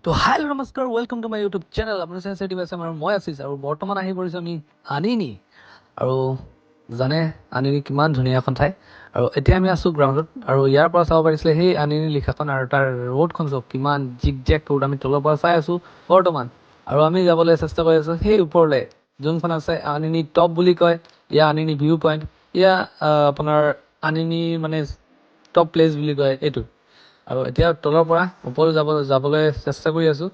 তো হাই নমস্কাৰ welcome to my YouTube channel আপোনাৰ চেনচিটিভ আছে আৰু মই আছিছ আৰু বৰ্তমান আহি পৰিছোঁ আমি আনিনি আৰু জানে আনিনি কিমান ধুনীয়া এখন ঠাই আৰু এতিয়া আমি আছোঁ গ্ৰাউণ্ডত আৰু ইয়াৰ পৰা চাব পাৰিছিলে সেই আনিনি লিখাখন আৰু তাৰ ৰোডখন চাওক কিমান জিক জেক ৰোড আমি তলৰ পৰা চাই আছোঁ বৰ্তমান আৰু আমি যাবলৈ চেষ্টা কৰি আছোঁ সেই ওপৰলৈ যোনখন আছে আনিনি টপ বুলি কয় ইয়া আনিনি ভিউ পইণ্ট ইয়া আপোনাৰ আনিনি মানে টপ প্লেচ বুলি কয় এইটো আৰু এতিয়া তলৰ পৰা ওপৰলৈ যাবলৈ চেষ্টা কৰি আছোঁ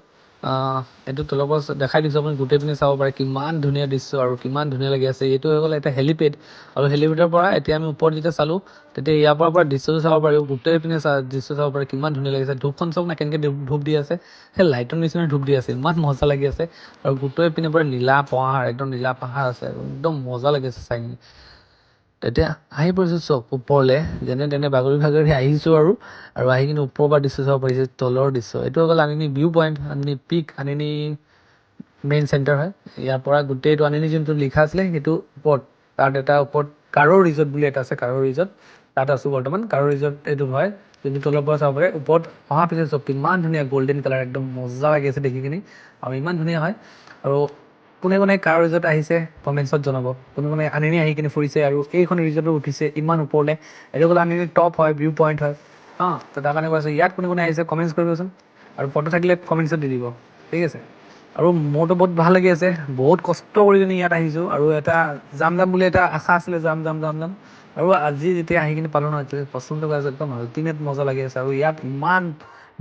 এইটো তলৰ পৰা দেখাই দিছোঁ আপুনি গোটেই পিনে চাব পাৰে কিমান ধুনীয়া দৃশ্য আৰু কিমান ধুনীয়া লাগি আছে এইটো হৈ গ'ল এটা হেলিপেড আৰু হেলিপেডৰ পৰা এতিয়া আমি ওপৰত যেতিয়া চালোঁ তেতিয়া ইয়াৰ পৰা দৃশ্যটো চাব পাৰি গোটেই পিনে দৃশ্য চাব পাৰি কিমান ধুনীয়া লাগিছে ধূপখন চাওক না কেনেকৈ ধূপ দি আছে সেই লাইটৰ নিচিনা ধূপ দি আছে ইমান মজা লাগি আছে আৰু গোটেই পিনে পৰা নীলা পাহাৰ একদম নীলা পাহাৰ আছে একদম মজা লাগি আছে চাই তেতিয়া আহি পৰিছোঁ চব ওপৰলৈ যেনে তেনে বাগৰি আহিছোঁ আৰু আহি কিনে ওপৰৰ পৰা দৃশ্য চাব পাৰিছে তলৰ দৃশ্য এইটো হৈ গ'ল আনিনি ভিউ পইণ্ট আনিনি পিক আনিনি মেইন চেণ্টাৰ হয় ইয়াৰ পৰা গোটেইটো আনিনি যোনটো লিখা আছিলে সেইটো ওপৰত তাত এটা ওপৰত কাৰো ৰিজৰ্ট বুলি এটা আছে কাৰো ৰিজৰ্ট তাত আছোঁ বৰ্তমান কাৰো ৰিজৰ্ট এইটো হয় যোনটো তলৰ পৰা চাব পাৰে ওপৰত অহাৰ পিছত চব কিমান ধুনীয়া গল্ডেন কালাৰ একদম মজা লাগি আছে দেখি কিনি আৰু ইমান ধুনীয়া হয় আৰু কোনে কোনে কাৰ ৰিজৰ্ট আহিছে কমেণ্টছত জনাব কোনে আনিনি আহি কিনে ফুৰিছে আৰু এইখন ৰিজৰ্টত উঠিছে ইমান ওপৰলৈ এইটো গ'লে আনিনি টপ হয় ভিউ পইণ্ট হয় তো তাৰ কাৰণে কৈছোঁ ইয়াত কোনে আহিছে কমেণ্টছ কৰিবচোন আৰু ফটো থাকিলে কমেণ্টছত দি দিব ঠিক আছে আৰু মোৰতো বহুত ভাল লাগি আছে বহুত কষ্ট কৰি কিনে ইয়াত আহিছোঁ আৰু এটা যাম বুলি এটা আশা আছিলে যাম আৰু আজি যেতিয়া আহি কিনে পালোঁ নহয় পচন্দ কৰি আছোঁ একদম আল্টিমেট মজা লাগি আছে আৰু ইয়াত ইমান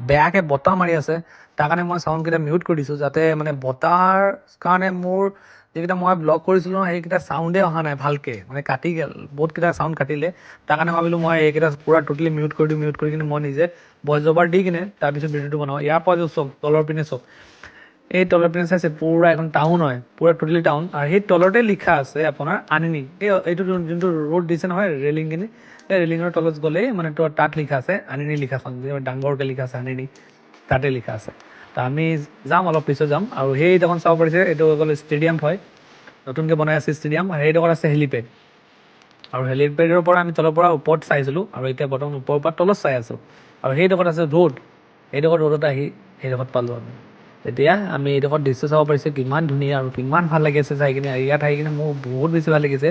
বেয়াকৈ বতাহ মাৰি আছে তাৰ কাৰণে মই চাউণ্ডকেইটা মিউট কৰি দিছোঁ যাতে মানে বতাহৰ কাৰণে মোৰ যিকেইটা মই ব্লগ কৰিছিলোঁ ন সেইকেইটা চাউণ্ডেই অহা নাই ভালকৈ মানে কাটি গ'ল বহুতকেইটা চাউণ্ড কাটিলে তাৰ কাৰণে ভাবিলোঁ মই এইকেইটা পূৰা টোটেলি মিউট কৰি কিনে মই নিজে ভইচ অভাৰ দি কিনে তাৰপিছত ভিডিঅ'টো বনাওঁ ইয়াৰ পৰা যে চব তলৰ পিনে চব এই তলৰ পিনে চাইছে পূৰা এখন টাউন হয় পূৰা টোটেলি টাউন আৰু সেই তলতে লিখা আছে আপোনাৰ আনিনি এইটো যোনটো ৰোড দিছে নহয় ৰেলিংখিনি সেই ৰেলিঙৰ তলত গ'লেই মানে তাত লিখা আছে আনিনি লিখাখন ডাঙৰকৈ লিখা আছে আনিনি তাতে লিখা আছে তো আমি যাম অলপ পিছত যাম আৰু সেইডোখৰ চাব পাৰিছে এইটো হৈ গ'ল ষ্টেডিয়াম হয় নতুনকৈ বনাই আছে ষ্টেডিয়াম সেইডোখৰ আছে হেলিপেড আৰু হেলিপেডৰ পৰা আমি তলৰ পৰা ওপৰত চাইছিলোঁ আৰু এতিয়া বৰ্তমান ওপৰৰ পৰা তলত চাই আছোঁ আৰু সেইডোখৰত আছে ৰোড সেইডোখৰত ৰোডত আহি সেইডোখৰত পালোঁ আমি তেতিয়া আমি এইডোখৰত দৃশ্য চাব পাৰিছোঁ কিমান ধুনীয়া আৰু কিমান ভাল লাগি আছে চাই কিনে ইয়াত আহি কিনে মোৰ বহুত বেছি ভাল লাগিছে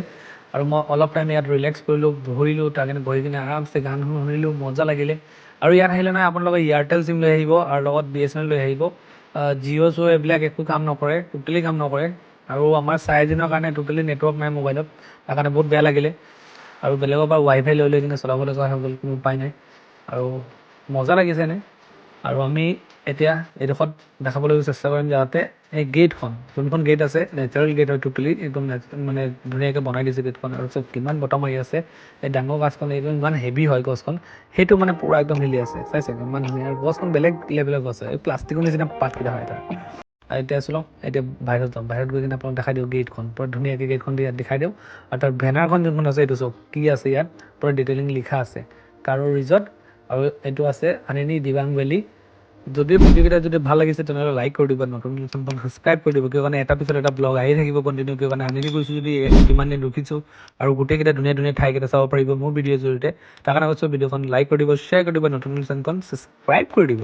আৰু মই অলপ টাইম ইয়াত ৰিলেক্স কৰিলোঁ বহিলোঁ তাৰ কাৰণে বহি কিনে আৰামছে গান শুনিলোঁ মজা লাগিলে আৰু ইয়াত আহিলে নহয় আপোনালোকে এয়াৰটেল চিম লৈ আহিব আৰু লগত BSNL লৈ আহিব জিঅ' চিঅ' এইবিলাক একো কাম নকৰে টোটেলি কাম নকৰে আৰু আমাৰ 4 দিনৰ কাৰণে টোটেলি নেটৱৰ্ক নাই মোবাইলত তাৰ কাৰণে বহুত বেয়া লাগিলে আৰু বেলেগৰ পৰা ৱাইফাই লৈ কিনে চলাবলৈ যোৱা হৈ গ'ল কোনো উপায় নাই আৰু মজা লাগিছে এনে আৰু আমি এতিয়া এইডোখৰত দেখাবলৈ চেষ্টা কৰিম যাতে এই গেটখন যোনখন গেট আছে নেচাৰেল গেট হয় টোটেলি একদম মানে ধুনীয়াকৈ বনাই দিছে গেটখন আৰু চব কিমান বতাহ মাৰি আছে এই ডাঙৰ গছখন একদম ইমান হেভি হয় গছখন সেইটো মানে পূৰা একদম হিলি আছে চাইছে ইমান ধুনীয়া আৰু গছখন বেলেগ লেভেলৰ গছ হয় এই প্লাষ্টিকৰ নিচিনা পাতকেইটা হয় তাৰ এতিয়া চলক এতিয়া বাহিৰত যাম বাহিৰত গৈ কিনে আপোনাক দেখাই দিওঁ গেটখন পূৰা ধুনীয়াকৈ গেটখন ইয়াত দেখাই দিওঁ আৰু তাৰ বেনাৰখন যোনখন আছে এইটো চব কি আছে ইয়াত পূৰা ডিটেইলিং লিখা আছে কাৰো ৰিজৰ্ট আৰু এইটো আছে আনিনি দিবাং ভেলী যদি ভিডিঅ'কেইটা যদি ভাল লাগিছে তেনেহ'লে লাইক কৰি দিব নতুন ছাবস্ক্ৰাইব কৰি দিব কিয় কাৰণে এটা পিছত এটা ব্লগ আহি থাকিব কণ্টিনিউ কিয় কাৰণে আনিনি গৈছোঁ যদি কিমান দিন ৰখিছোঁ আৰু গোটেইকেইটা ধুনীয়া ধুনীয়া ঠাইকেইটা চাব পাৰিব মোৰ ভিডিঅ'ৰ জৰিয়তে তাৰ কাৰণে কৈছোঁ ভিডিঅ'খন লাইক কৰি দিব শ্বেয়াৰ কৰি দিব নতুন চেনেলখন ছাবস্ক্ৰাইব কৰি দিব